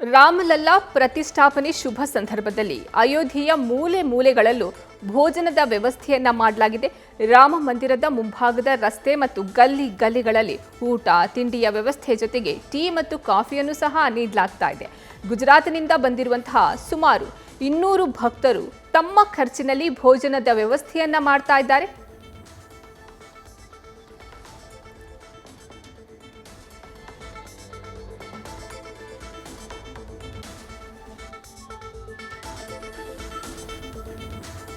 ರಾಮಲಲ್ಲಾ ಪ್ರತಿಷ್ಠಾಪನೆ ಶುಭ ಸಂದರ್ಭದಲ್ಲಿ ಅಯೋಧ್ಯೆಯ ಮೂಲೆ ಮೂಲೆಗಳಲ್ಲೂ ಭೋಜನದ ವ್ಯವಸ್ಥೆಯನ್ನ ಮಾಡಲಾಗಿದೆ. ರಾಮ ಮಂದಿರದ ಮುಂಭಾಗದ ರಸ್ತೆ ಮತ್ತು ಗಲ್ಲಿ ಗಲ್ಲಿಗಳಲ್ಲಿ ಊಟ ತಿಂಡಿಯ ವ್ಯವಸ್ಥೆ ಜೊತೆಗೆ ಟೀ ಮತ್ತು ಕಾಫಿಯನ್ನು ಸಹ ನೀಡಲಾಗ್ತಾ ಇದೆ. ಗುಜರಾತ್ನಿಂದ ಬಂದಿರುವಂತಹ ಸುಮಾರು 200 ಭಕ್ತರು ತಮ್ಮ ಖರ್ಚಿನಲ್ಲಿ ಭೋಜನದ ವ್ಯವಸ್ಥೆಯನ್ನ ಮಾಡ್ತಾ ಇದ್ದಾರೆ.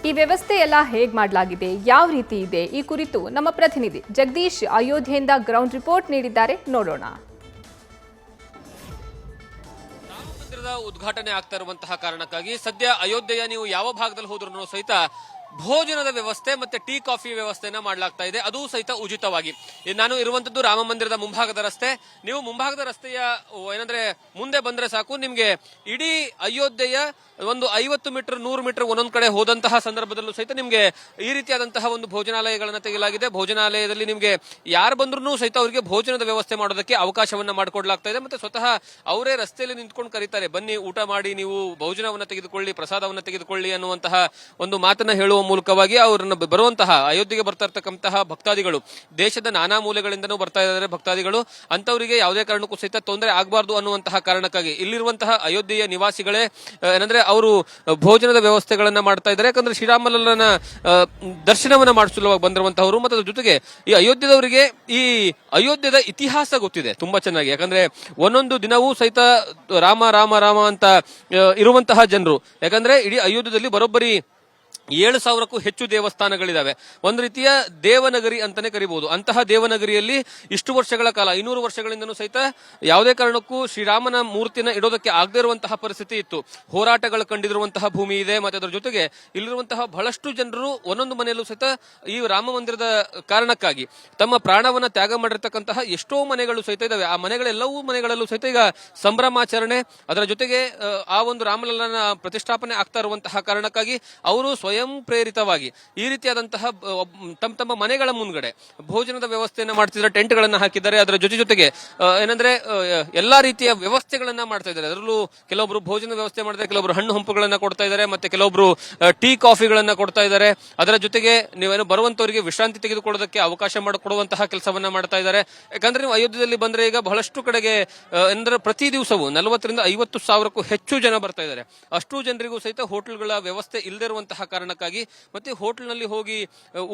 ಈ ವ್ಯವಸ್ಥೆ ಎಲ್ಲ ಹೇಗೆ ಮಾಡಲಾಗಿದೆ, ಯಾವ ರೀತಿ ಇದೆ, ಈ ಕುರಿತು ನಮ್ಮ ಪ್ರತಿನಿಧಿ ಜಗದೀಶ್ ಅಯೋಧ್ಯೆಯಿಂದ ಗ್ರೌಂಡ್ ರಿಪೋರ್ಟ್ ನೀಡಿದ್ದಾರೆ. ನೋಡೋಣ. ರಾಮ ಮಂದಿರದ ಉದ್ಘಾಟನೆ ಆಗ್ತಾ ಇರುವಂತಹ ಕಾರಣಕ್ಕಾಗಿ ಸದ್ಯ ಅಯೋಧ್ಯೆಯ ನೀವು ಯಾವ ಭಾಗದಲ್ಲಿ ಹೋದ್ರೂ ಸಹಿತ ಭೋಜನದ ವ್ಯವಸ್ಥೆ ಮತ್ತೆ ಟೀ ಕಾಫಿ ವ್ಯವಸ್ಥೆಯನ್ನ ಮಾಡಲಾಗ್ತಾ ಇದೆ. ಅದು ಸಹಿತ ಉಚಿತವಾಗಿ. ನಾನು ಇರುವಂತದ್ದು ರಾಮ ಮಂದಿರದ ಮುಂಭಾಗದ ರಸ್ತೆ. ನೀವು ಮುಂಭಾಗದ ರಸ್ತೆಯ ಏನಂದ್ರೆ ಮುಂದೆ ಬಂದ್ರೆ ಸಾಕು, ನಿಮ್ಗೆ ಇಡೀ ಅಯೋಧ್ಯೆಯ ಒಂದು 50 ಮೀಟರ್ 100 ಮೀಟರ್ ಒಂದೊಂದ್ ಕಡೆ ಹೋದಂತಹ ಸಂದರ್ಭದಲ್ಲೂ ಸಹಿತ ನಿಮ್ಗೆ ಈ ರೀತಿಯಾದಂತಹ ಒಂದು ಭೋಜನಾಲಯಗಳನ್ನ ತೆಗೆಯಲಾಗಿದೆ. ಭೋಜನಾಲಯದಲ್ಲಿ ನಿಮ್ಗೆ ಯಾರು ಬಂದ್ರು ಸಹಿತ ಅವರಿಗೆ ಭೋಜನದ ವ್ಯವಸ್ಥೆ ಮಾಡೋದಕ್ಕೆ ಅವಕಾಶವನ್ನ ಮಾಡಿಕೊಡ್ಲಾಗ್ತಾ ಇದೆ. ಮತ್ತೆ ಸ್ವತಃ ಅವರೇ ರಸ್ತೆಯಲ್ಲಿ ನಿಂತ್ಕೊಂಡು ಕರೀತಾರೆ, ಬನ್ನಿ ಊಟ ಮಾಡಿ, ನೀವು ಭೋಜನವನ್ನ ತೆಗೆದುಕೊಳ್ಳಿ, ಪ್ರಸಾದವನ್ನ ತೆಗೆದುಕೊಳ್ಳಿ ಅನ್ನುವಂತಹ ಒಂದು ಮಾತನ್ನ ಹೇಳುವ ಮೂಲಕವಾಗಿ ಅವರನ್ನು ಬರುವಂತಹ ಅಯೋಧ್ಯೆಗೆ ಬರ್ತಾ ಇರ್ತಕ್ಕಂತಹ ಭಕ್ತಾದಿಗಳು ದೇಶದ ನಾನಾ ಮೂಲೆಗಳಿಂದನೂ ಬರ್ತಾ ಇದ್ದಾರೆ. ಭಕ್ತಾದಿಗಳು ಅಂತವರಿಗೆ ಯಾವುದೇ ಕಾರಣಕ್ಕೂ ಸಹಿತ ತೊಂದರೆ ಆಗಬಾರ್ದು ಅನ್ನುವಂತಹ ಕಾರಣಕ್ಕಾಗಿ ಇಲ್ಲಿರುವಂತಹ ಅಯೋಧ್ಯೆಯ ನಿವಾಸಿಗಳೇ ಏನಂದ್ರೆ ಅವರು ಭೋಜನದ ವ್ಯವಸ್ಥೆಗಳನ್ನ ಮಾಡ್ತಾ ಇದ್ದಾರೆ. ಯಾಕಂದ್ರೆ ಶ್ರೀರಾಮಲಲ್ಲನ ದರ್ಶನವನ್ನ ಮಾಡಿಸಲುವಾಗಿ ಬಂದಿರುವಂತಹವರು ಮತ್ತು ಅದ್ರ ಜೊತೆಗೆ ಈ ಅಯೋಧ್ಯೆದವರಿಗೆ ಈ ಅಯೋಧ್ಯೆದ ಇತಿಹಾಸ ಗೊತ್ತಿದೆ ತುಂಬಾ ಚೆನ್ನಾಗಿ. ಯಾಕಂದ್ರೆ ಒಂದೊಂದು ದಿನವೂ ಸಹಿತ ರಾಮ ರಾಮ ರಾಮ ಅಂತ ಇರುವಂತಹ ಜನರು. ಯಾಕಂದ್ರೆ ಇಡೀ ಅಯೋಧ್ಯೆಯಲ್ಲಿ ಬರೋಬ್ಬರಿ 7,000ಕ್ಕೂ ಹೆಚ್ಚು ದೇವಸ್ಥಾನಗಳಿದಾವೆ. ಒಂದು ರೀತಿಯ ದೇವನಗರಿ ಅಂತಾನೆ ಕರಿಬಹುದು. ಅಂತಹ ದೇವನಗರಿಯಲ್ಲಿ ಇಷ್ಟು ವರ್ಷಗಳ ಕಾಲ 500 ವರ್ಷಗಳಿಂದನೂ ಸಹಿತ ಯಾವುದೇ ಕಾರಣಕ್ಕೂ ಶ್ರೀರಾಮನ ಮೂರ್ತಿನ ಇಡೋದಕ್ಕೆ ಆಗದೇ ಇರುವಂತಹ ಪರಿಸ್ಥಿತಿ ಇತ್ತು. ಹೋರಾಟಗಳು ಕಂಡಿರುವಂತಹ ಭೂಮಿ ಇದೆ. ಮತ್ತೆ ಅದರ ಜೊತೆಗೆ ಇಲ್ಲಿರುವಂತಹ ಬಹಳಷ್ಟು ಜನರು ಒಂದೊಂದು ಮನೆಯಲ್ಲೂ ಸಹಿತ ಈ ರಾಮ ಮಂದಿರದ ಕಾರಣಕ್ಕಾಗಿ ತಮ್ಮ ಪ್ರಾಣವನ್ನ ತ್ಯಾಗ ಮಾಡಿರ್ತಕ್ಕಂತಹ ಎಷ್ಟೋ ಮನೆಗಳು ಸಹಿತ ಇದಾವೆ. ಆ ಮನೆಗಳೆಲ್ಲವೂ ಮನೆಗಳಲ್ಲೂ ಸಹಿತ ಈಗ ಸಂಭ್ರಮಾಚರಣೆ, ಅದರ ಜೊತೆಗೆ ಆ ಒಂದು ರಾಮಲಲ್ಲನ ಪ್ರತಿಷ್ಠಾಪನೆ ಆಗ್ತಾ ಇರುವಂತಹ ಕಾರಣಕ್ಕಾಗಿ ಅವರು ಸ್ವಯಂ ಪ್ರೇರಿತವಾಗಿ ಈ ರೀತಿಯಾದಂತಹ ತಮ್ಮ ಮನೆಗಳ ಮುಂದ್ಗಡೆ ಭೋಜನದ ವ್ಯವಸ್ಥೆಯನ್ನ ಮಾಡ್ತಿದ್ದಾರೆ. ಟೆಂಟ್ ಗಳನ್ನ ಹಾಕಿದ್ದಾರೆ. ಅದರ ಜೊತೆಗೆ ಏನಂದ್ರೆ ಎಲ್ಲಾ ರೀತಿಯ ವ್ಯವಸ್ಥೆಗಳನ್ನ ಮಾಡ್ತಾ ಇದ್ದಾರೆ. ಅದರಲ್ಲೂ ಕೆಲವೊಬ್ರು ಭೋಜನ ವ್ಯವಸ್ಥೆ ಮಾಡ್ತಾರೆ, ಕೆಲವೊಬ್ರು ಹಣ್ಣು ಹಂಪುಗಳನ್ನ ಕೊಡ್ತಾ ಇದ್ದಾರೆ, ಮತ್ತೆ ಕೆಲವೊಬ್ರು ಟೀ ಕಾಫಿಗಳನ್ನ ಕೊಡ್ತಾ ಇದ್ದಾರೆ. ಅದರ ಜೊತೆಗೆ ನೀವೇನು ಬರುವಂತವರಿಗೆ ವಿಶ್ರಾಂತಿ ತೆಗೆದುಕೊಳ್ಳೋದಕ್ಕೆ ಅವಕಾಶ ಮಾಡಿಕೊಡುವಂತಹ ಕೆಲಸವನ್ನ ಮಾಡ್ತಾ ಇದ್ದಾರೆ. ಯಾಕಂದ್ರೆ ನೀವು ಅಯೋಧ್ಯೆಯಲ್ಲಿ ಬಂದ್ರೆ ಈಗ ಬಹಳಷ್ಟು ಕಡೆಗೆ ಅಂದ್ರೆ ಪ್ರತಿ ದಿವಸವೂ 40,000 ರಿಂದ 50,000ಕ್ಕೂ ಹೆಚ್ಚು ಜನ ಬರ್ತಾ ಇದ್ದಾರೆ. ಅಷ್ಟು ಜನರಿಗೂ ಸಹಿತ ಹೋಟೆಲ್ಗಳ ವ್ಯವಸ್ಥೆ ಇಲ್ಲದೆ ಇರುವಂತಹ ಕಾರಣಕ್ಕಾಗಿ ಮತ್ತೆ ಹೋಟೆಲ್ ನಲ್ಲಿ ಹೋಗಿ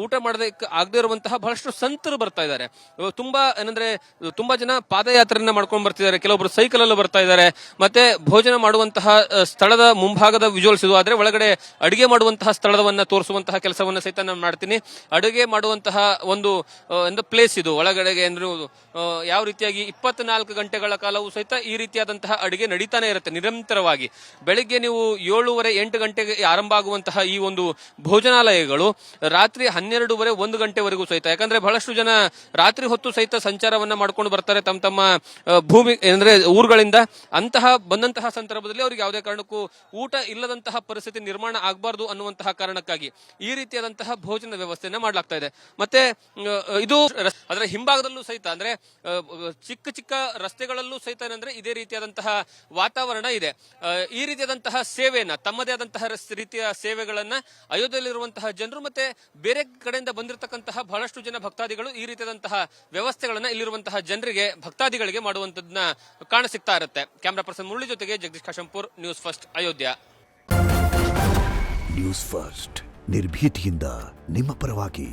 ಊಟ ಮಾಡೋದಕ್ಕೆ ಆಗದೆ ಇರುವಂತಹ ಬಹಳಷ್ಟು ಸಂತರು ಬರ್ತಾ ಇದ್ದಾರೆ. ತುಂಬಾ ಏನಂದ್ರೆ ತುಂಬಾ ಜನ ಪಾದಯಾತ್ರೆಯನ್ನ ಮಾಡ್ಕೊಂಡು ಬರ್ತಿದ್ದಾರೆ, ಕೆಲವೊಬ್ರು ಸೈಕಲ್ ಅಲ್ಲೂ ಬರ್ತಾ ಇದ್ದಾರೆ. ಮತ್ತೆ ಭೋಜನ ಮಾಡುವಂತಹ ಸ್ಥಳದ ಮುಂಭಾಗದ ವಿಜುವಲ್ಸ್ ಇದು. ಆದ್ರೆ ಒಳಗಡೆ ಅಡಿಗೆ ಮಾಡುವಂತಹ ಸ್ಥಳವನ್ನ ತೋರಿಸುವಂತಹ ಕೆಲಸವನ್ನ ಸಹಿತ ನಾನು ಮಾಡ್ತೀನಿ. ಅಡುಗೆ ಮಾಡುವಂತಹ ಒಂದು ಪ್ಲೇಸ್ ಇದು. ಒಳಗಡೆಗೆ ಅಂದ್ರೆ ಯಾವ ರೀತಿಯಾಗಿ 24 ಗಂಟೆಗಳ ಕಾಲವೂ ಸಹಿತ ಈ ರೀತಿಯಾದಂತಹ ಅಡುಗೆ ನಡೀತಾನೆ ಇರುತ್ತೆ ನಿರಂತರವಾಗಿ. ಬೆಳಿಗ್ಗೆ ನೀವು 7:30 8 ಗಂಟೆಗೆ ಆರಂಭ ಆಗುವಂತಹ ಈ ಒಂದು ಭೋಜನಾಲಯಗಳು ರಾತ್ರಿ 12:30 1 ಗಂಟೆವರೆಗೂ ಸಹಿತ. ಯಾಕಂದ್ರೆ ಬಹಳಷ್ಟು ಜನ ರಾತ್ರಿ ಹೊತ್ತು ಸಹಿತ ಸಂಚಾರವನ್ನ ಮಾಡ್ಕೊಂಡು ಬರ್ತಾರೆ ತಮ್ಮ ಭೂಮಿ ಅಂದ್ರೆ ಊರುಗಳಿಂದ. ಅಂತಹ ಬಂದಂತಹ ಸಂದರ್ಭದಲ್ಲಿ ಅವ್ರಿಗೆ ಯಾವುದೇ ಕಾರಣಕ್ಕೂ ಊಟ ಇಲ್ಲದಂತಹ ಪರಿಸ್ಥಿತಿ ನಿರ್ಮಾಣ ಆಗಬಾರ್ದು ಅನ್ನುವಂತಹ ಕಾರಣಕ್ಕಾಗಿ ಈ ರೀತಿಯಾದಂತಹ ಭೋಜನ ವ್ಯವಸ್ಥೆಯನ್ನ ಮಾಡಲಾಗ್ತಾ ಇದೆ. ಮತ್ತೆ ಇದು ಅದರ ಹಿಂಭಾಗದಲ್ಲೂ ಸಹಿತ ಅಂದ್ರೆ ಚಿಕ್ಕ ಚಿಕ್ಕ ರಸ್ತೆಗಳಲ್ಲೂ ಸಹಿತ ಏನಂದ್ರೆ ಇದೇ ರೀತಿಯಾದಂತಹ ವಾತಾವರಣ ಇದೆ. ಈ ರೀತಿಯಾದಂತಹ ಸೇವೆಯನ್ನ ತಮ್ಮದೇ ಆದಂತಹ ರೀತಿಯ ಸೇವೆಗಳನ್ನ ಅಯೋಧ್ಯೆಯಲ್ಲಿರುವಂತಹ ಜನರು ಮತ್ತೆ ಬೇರೆ ಕಡೆಯಿಂದ ಬಂದಿರತಕ್ಕಂತಹ ಬಹಳಷ್ಟು ಜನ ಭಕ್ತಾದಿಗಳು ಈ ರೀತಿಯಾದಂತಹ ವ್ಯವಸ್ಥೆಗಳನ್ನ ಇಲ್ಲಿರುವಂತಹ ಜನರಿಗೆ ಭಕ್ತಾದಿಗಳಿಗೆ ಮಾಡುವಂತದನ್ನ ಕಾಣಸಿಗ್ತಾ ಇರುತ್ತೆ. ಕ್ಯಾಮರಾ ಪರ್ಸನ್ ಮುರಳಿ ಜೊತೆಗೆ Jagadish Kashempur, news first Ayodhya. News first ನಿರ್ಭೀತಿಯಿಂದ ನಿಮ್ಮ ಪರವಾಗಿ.